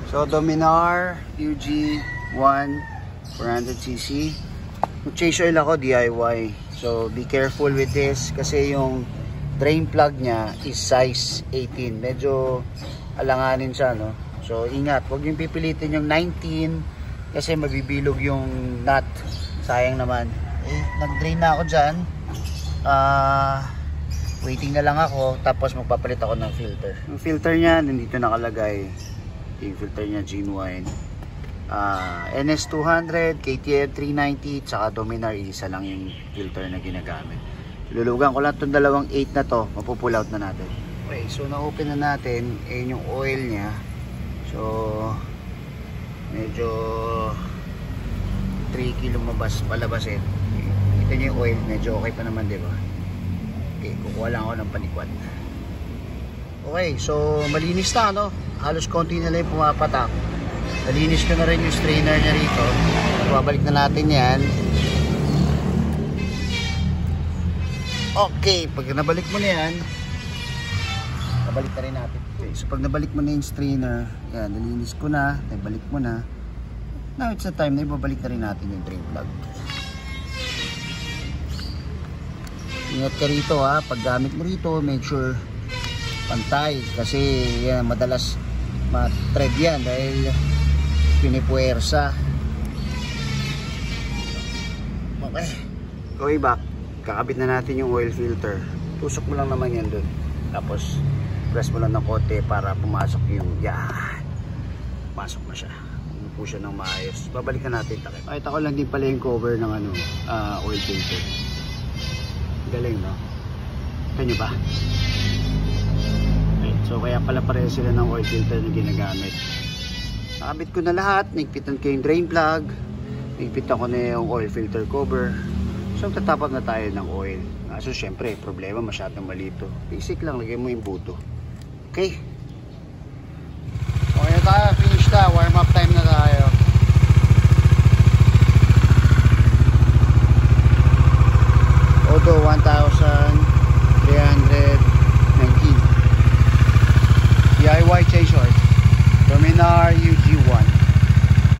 So Dominar UG1 400cc. Mag-change oil ako DIY. So be careful with this kasi yung drain plug niya is size 18. Medyo alanganin siya, no? So ingat, huwag yung pipilitin yung 19 kasi mabibilog yung nut. Sayang naman. Nag-drain na ako dyan. Waiting na lang ako, tapos magpapalit ako ng filter. Yung filter niya nandito nakalagay. Yung filter niya genuine. NS200, KTM 390, tsaka Dominar, isa lang yung filter na ginagamit. Lulugan ko lang itong dalawang 8 na to, mapupull out na natin. Okay, so na-open na natin. Ayun yung oil niya. So medyo tricky lumabas, palabasin. Kita niyo yung oil, medyo okay pa naman, diba? Okay, kukuha lang ako ng panikwad. Okay, so malinis na, no? Halos konti na lang yung pumapatak. Nalinis ko na rin yung strainer niya rito. Babalik na natin yan. Okay, pag nabalik mo na yan, nabalik na rin natin. Okay, so pag nabalik mo na yung strainer, yan, nalinis ko na, nabalik mo na. Now it's the time na ibabalik na rin natin yung drain plug. Ingat ka rito, ha, pag gamit mo rito, make sure pantay kasi yan, madalas ma-thread yan dahil pinipuwersa. Okay, going back, kakabit na natin yung oil filter. Tusok mo lang naman yan dun, tapos press mo lang ng konti para pumasok yung yan, pumasok na siya, po siya ng maayos. Babalikan natin takip. Pakita ko lang din pala yung cover ng oil filter. Galing, no? Ito nyo ba? Okay, so kaya pala pareho sila ng oil filter na ginagamit. Nakabit ko na lahat. Nigpitan ko yung drain plug, nigpitan ko na yung oil filter cover. So tatapap na tayo ng oil. So syempre problema, masyadong malito. Basic lang, lagay mo yung buto. Okay, okay na tayo.